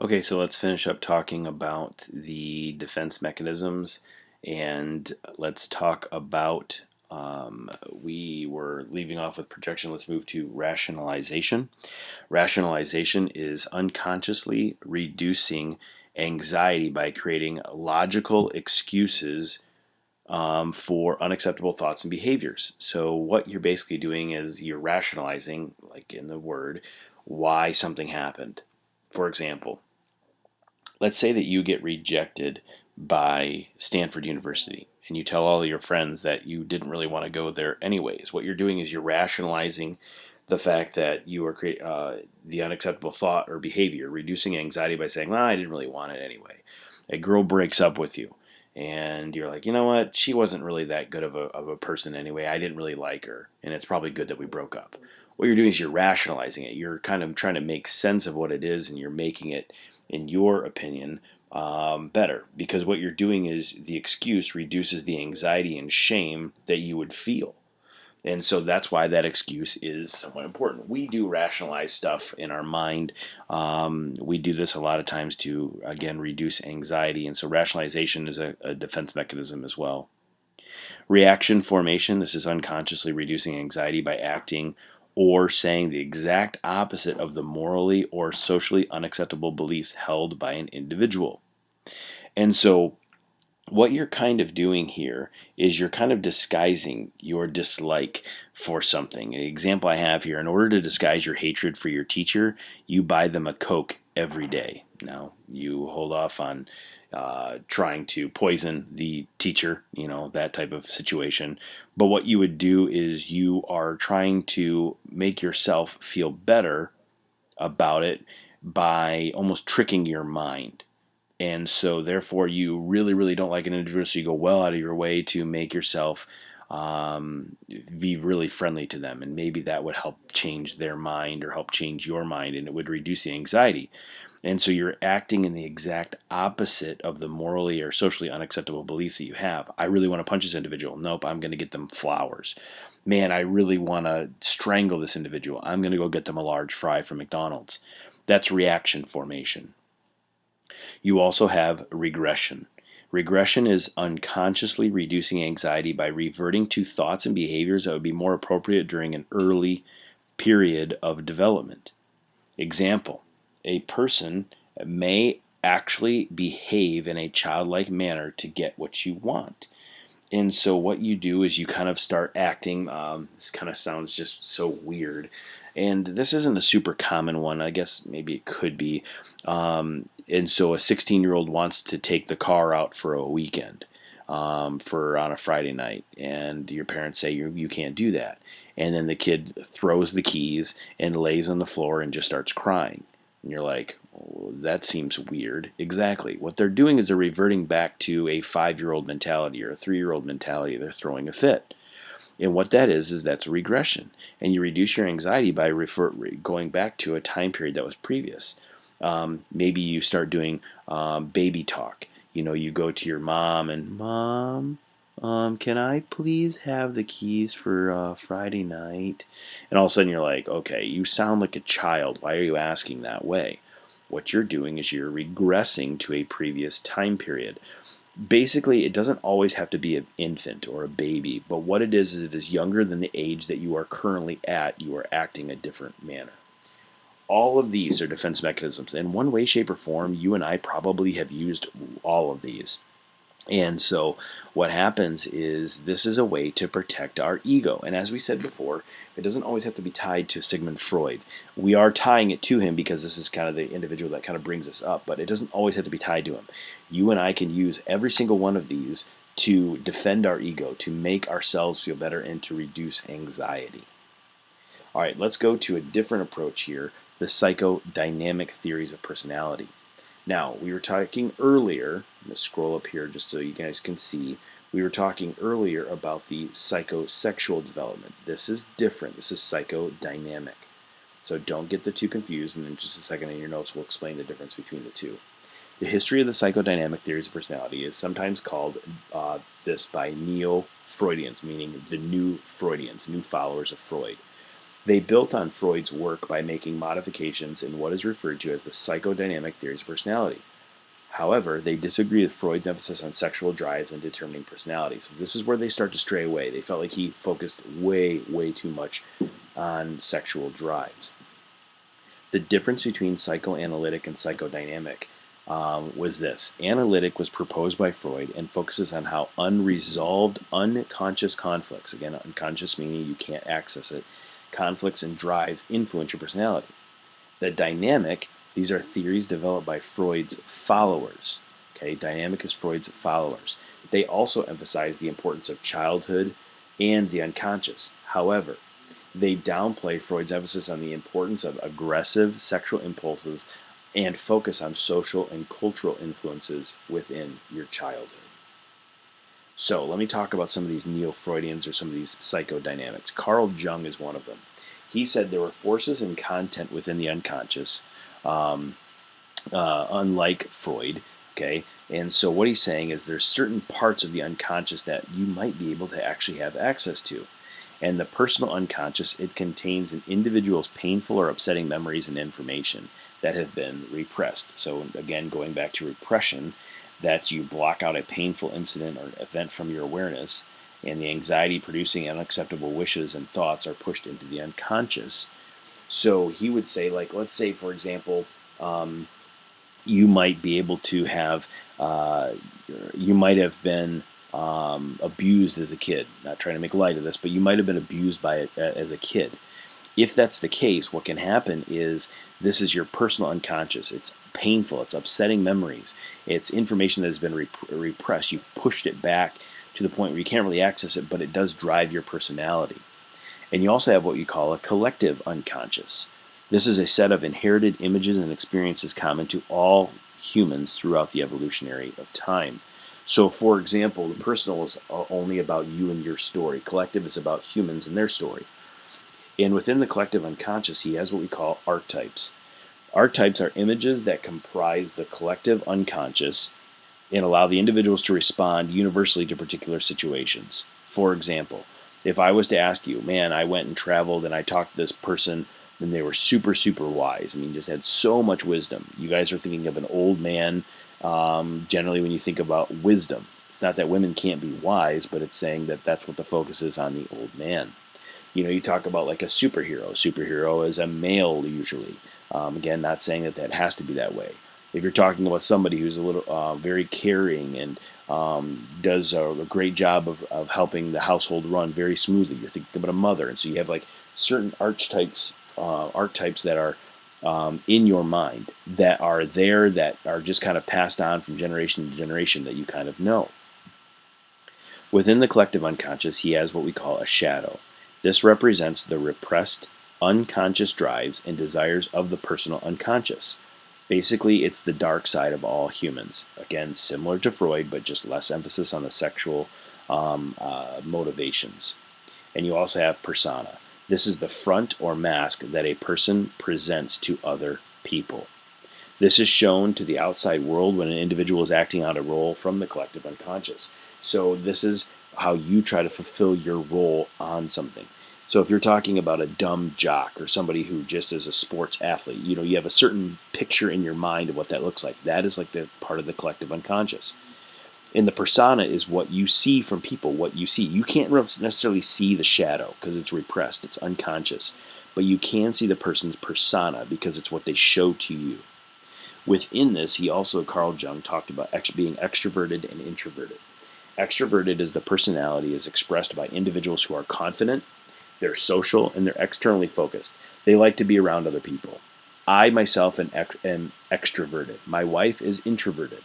Okay, so let's finish up talking about the defense mechanisms and let's talk about. We were leaving off with projection. Let's move to rationalization. Rationalization is unconsciously reducing anxiety by creating logical excuses for unacceptable thoughts and behaviors. So, what you're basically doing is you're rationalizing, like in the word, why something happened. For example, let's say that you get rejected by Stanford University and you tell all of your friends that you didn't really want to go there anyways. What you're doing is you're rationalizing the fact that you are the unacceptable thought or behavior, reducing anxiety by saying, well, I didn't really want it anyway. A girl breaks up with you and you're like, you know what? She wasn't really that good of a person anyway. I didn't really like her, and it's probably good that we broke up. What you're doing is you're rationalizing it. You're kind of trying to make sense of what it is, and you're making it, in your opinion, better, because what you're doing is the excuse reduces the anxiety and shame that you would feel. And so that's why that excuse is somewhat important. We do rationalize stuff in our mind. We do this a lot of times to, again, reduce anxiety. And so rationalization is a defense mechanism as well. Reaction formation, this is unconsciously reducing anxiety by acting or saying the exact opposite of the morally or socially unacceptable beliefs held by an individual. And so what you're kind of doing here is you're kind of disguising your dislike for something. An example I have here: in order to disguise your hatred for your teacher, you buy them a Coke every day. Now, you hold off on trying to poison the teacher, that type of situation. But what you would do is you are trying to make yourself feel better about it by almost tricking your mind. And so, therefore, you really, really don't like an individual, so you go well out of your way to make yourself be really friendly to them. And maybe that would help change their mind or help change your mind, and it would reduce the anxiety. And so you're acting in the exact opposite of the morally or socially unacceptable beliefs that you have. I really want to punch this individual. Nope, I'm going to get them flowers. Man, I really want to strangle this individual. I'm going to go get them a large fry from McDonald's. That's reaction formation. You also have regression. Regression is unconsciously reducing anxiety by reverting to thoughts and behaviors that would be more appropriate during an early period of development. Example: a person may actually behave in a childlike manner to get what you want. And so what you do is you kind of start acting. This kind of sounds just so weird, and this isn't a super common one. I guess maybe it could be. And so a 16-year-old wants to take the car out for a weekend, for on a Friday night, and your parents say you can't do that. And then the kid throws the keys and lays on the floor and just starts crying. And you're like, oh, that seems weird. Exactly. What they're doing is they're reverting back to a 5-year-old mentality or a 3-year-old mentality. They're throwing a fit. And what that is that's a regression. And you reduce your anxiety by going back to a time period that was previous. Maybe you start doing baby talk. You go to your mom and, Mom, can I please have the keys for Friday night? And all of a sudden you're like, okay, you sound like a child. Why are you asking that way? What you're doing is you're regressing to a previous time period. Basically, it doesn't always have to be an infant or a baby, but what it is it is younger than the age that you are currently at. You are acting a different manner. All of these are defense mechanisms. In one way, shape, or form, you and I probably have used all of these. And so what happens is this is a way to protect our ego. And as we said before, it doesn't always have to be tied to Sigmund Freud. We are tying it to him because this is kind of the individual that kind of brings us up, but it doesn't always have to be tied to him. You and I can use every single one of these to defend our ego, to make ourselves feel better, and to reduce anxiety. All right, let's go to a different approach here, the psychodynamic theories of personality. Now, we were talking earlier, let's scroll up here just so you guys can see, we were talking earlier about the psychosexual development. This is different. This is psychodynamic. So don't get the two confused, and in just a second in your notes we'll explain the difference between the two. The history of the psychodynamic theories of personality is sometimes called this by neo-Freudians, meaning the new Freudians, new followers of Freud. They built on Freud's work by making modifications in what is referred to as the psychodynamic theories of personality. However, they disagree with Freud's emphasis on sexual drives and determining personality. So this is where they start to stray away. They felt like he focused way, way too much on sexual drives. The difference between psychoanalytic and psychodynamic was this. Analytic was proposed by Freud and focuses on how unresolved unconscious conflicts, again, unconscious meaning you can't access it, conflicts and drives influence your personality. The dynamic, these are theories developed by Freud's followers. Okay, dynamic is Freud's followers. They also emphasize the importance of childhood and the unconscious. However, they downplay Freud's emphasis on the importance of aggressive sexual impulses and focus on social and cultural influences within your childhood. So let me talk about some of these neo-Freudians or some of these psychodynamics. Carl Jung is one of them. He said there were forces and content within the unconscious, unlike Freud. Okay, and so what he's saying is there's certain parts of the unconscious that you might be able to actually have access to. And the personal unconscious, it contains an individual's painful or upsetting memories and information that have been repressed. So again, going back to repression, that you block out a painful incident or event from your awareness, and the anxiety producing unacceptable wishes and thoughts are pushed into the unconscious. So he would say, like, let's say, for example, you might be able to have, you might have been abused as a kid. Not trying to make light of this, but you might have been abused by it as a kid. If that's the case, what can happen is this is your personal unconscious. It's painful. It's upsetting memories. It's information that has been repressed. You've pushed it back to the point where you can't really access it, but it does drive your personality. And you also have what you call a collective unconscious. This is a set of inherited images and experiences common to all humans throughout the evolutionary of time. So, for example, the personal is only about you and your story. Collective is about humans and their story. And within the collective unconscious, he has what we call archetypes. Archetypes are images that comprise the collective unconscious and allow the individuals to respond universally to particular situations. For example, if I was to ask you, man, I went and traveled and I talked to this person and they were super, super wise. I mean, just had so much wisdom. You guys are thinking of an old man. Generally, when you think about wisdom, it's not that women can't be wise, but it's saying that that's what the focus is on the old man. You know, you talk about like a superhero. Superhero is a male usually. Again, not saying that that has to be that way. If you're talking about somebody who's a little very caring and does a great job of helping the household run very smoothly, you're thinking about a mother, and so you have like certain archetypes that are in your mind that are there, that are just kind of passed on from generation to generation that you kind of know. Within the collective unconscious, he has what we call a shadow. This represents the repressed unconscious drives and desires of the personal unconscious. Basically, it's the dark side of all humans. Again, similar to Freud, but just less emphasis on the sexual motivations. And you also have persona. This is the front or mask that a person presents to other people. This is shown to the outside world when an individual is acting out a role from the collective unconscious. So this is how you try to fulfill your role on something. So if you're talking about a dumb jock or somebody who just is a sports athlete, you know, you have a certain picture in your mind of what that looks like. That is like the part of the collective unconscious. And the persona is what you see from people, what you see. You can't necessarily see the shadow because it's repressed, it's unconscious. But you can see the person's persona because it's what they show to you. Within this, Carl Jung talked about being extroverted and introverted. Extroverted is the personality is expressed by individuals who are confident, they're social, and they're externally focused. They like to be around other people. I myself am extroverted. My wife is introverted.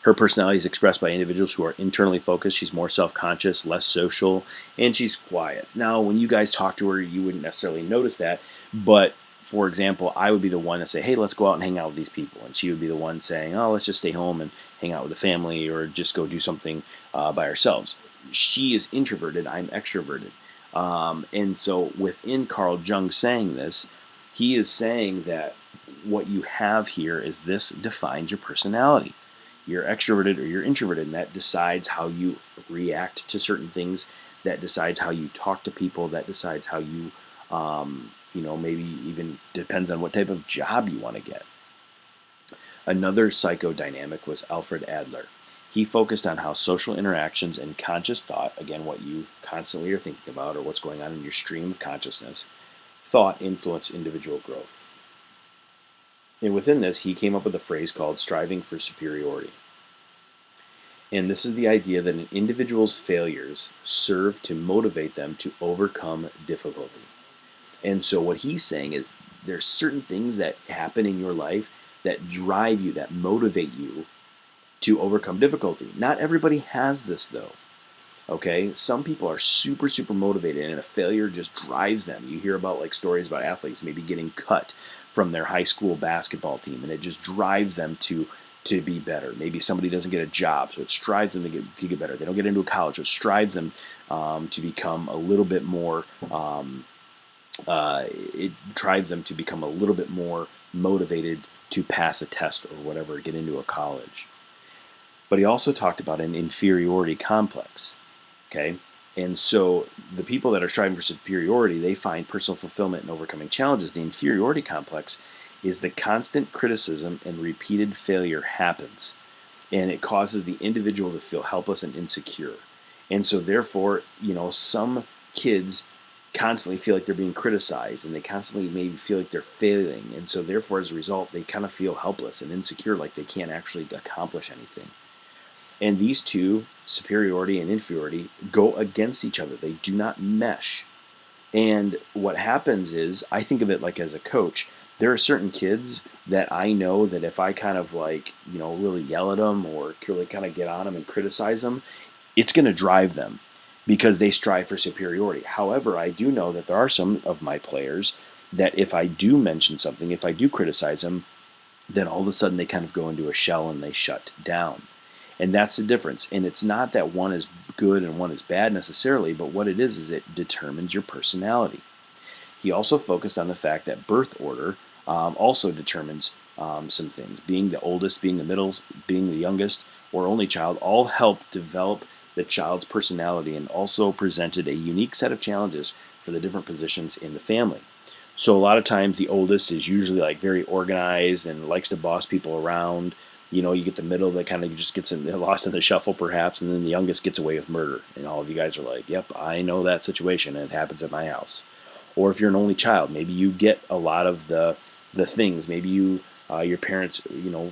Her personality is expressed by individuals who are internally focused. She's more self-conscious, less social, and she's quiet. Now, when you guys talk to her, you wouldn't necessarily notice that, but for example, I would be the one to say, hey, let's go out and hang out with these people. And she would be the one saying, oh, let's just stay home and hang out with the family or just go do something by ourselves. She is introverted. I'm extroverted. And so within Carl Jung saying this, he is saying that what you have here is this defines your personality. You're extroverted or you're introverted, and that decides how you react to certain things. That decides how you talk to people. That decides how you Maybe even depends on what type of job you want to get. Another psychodynamic was Alfred Adler. He focused on how social interactions and conscious thought, again, what you constantly are thinking about or what's going on in your stream of consciousness, thought influence individual growth. And within this, he came up with a phrase called striving for superiority. And this is the idea that an individual's failures serve to motivate them to overcome difficulty. And so what he's saying is there's certain things that happen in your life that drive you, that motivate you to overcome difficulty. Not everybody has this though. Okay, some people are super, super motivated and a failure just drives them. You hear about like stories about athletes maybe getting cut from their high school basketball team and it just drives them to be better. Maybe somebody doesn't get a job, so it strives them to get better. They don't get into a college, so it strives them to become a little bit more it drives them to become a little bit more motivated to pass a test or whatever, get into a college. But he also talked about an inferiority complex. Okay? And so the people that are striving for superiority, they find personal fulfillment in overcoming challenges. The inferiority complex is the constant criticism and repeated failure happens. And it causes the individual to feel helpless and insecure. And so therefore, some kids constantly feel like they're being criticized and they constantly maybe feel like they're failing. And so therefore, as a result, they kind of feel helpless and insecure, like they can't actually accomplish anything. And these two, superiority and inferiority, go against each other. They do not mesh. And what happens is, I think of it like as a coach, there are certain kids that I know that if I kind of really yell at them or really kind of get on them and criticize them, it's going to drive them because they strive for superiority. However, I do know that there are some of my players that if I do mention something, if I do criticize them, then all of a sudden they kind of go into a shell and they shut down. And that's the difference. And it's not that one is good and one is bad necessarily, but what it is it determines your personality. He also focused on the fact that birth order also determines some things. Being the oldest, being the middle, being the youngest, or only child all help develop the child's personality and also presented a unique set of challenges for the different positions in the family. So a lot of times the oldest is usually like very organized and likes to boss people around. You get the middle that kind of just gets lost in the shuffle perhaps, and then the youngest gets away with murder. And all of you guys are like, yep, I know that situation, and it happens at my house. Or if you're an only child, maybe you get a lot of the things. Maybe your parents,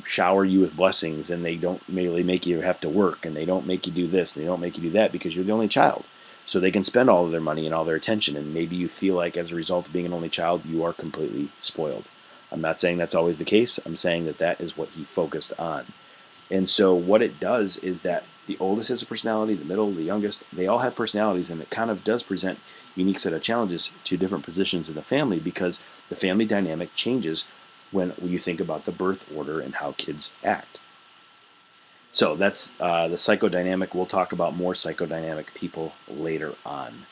shower you with blessings, and they don't really make you have to work, and they don't make you do this, and they don't make you do that because you're the only child. So they can spend all of their money and all their attention, and maybe you feel like as a result of being an only child, you are completely spoiled. I'm not saying that's always the case. I'm saying that is what he focused on. And so what it does is that the oldest has a personality, the middle, the youngest, they all have personalities, and it kind of does present a unique set of challenges to different positions in the family because the family dynamic changes when you think about the birth order and how kids act. So that's the psychodynamic. We'll talk about more psychodynamic people later on.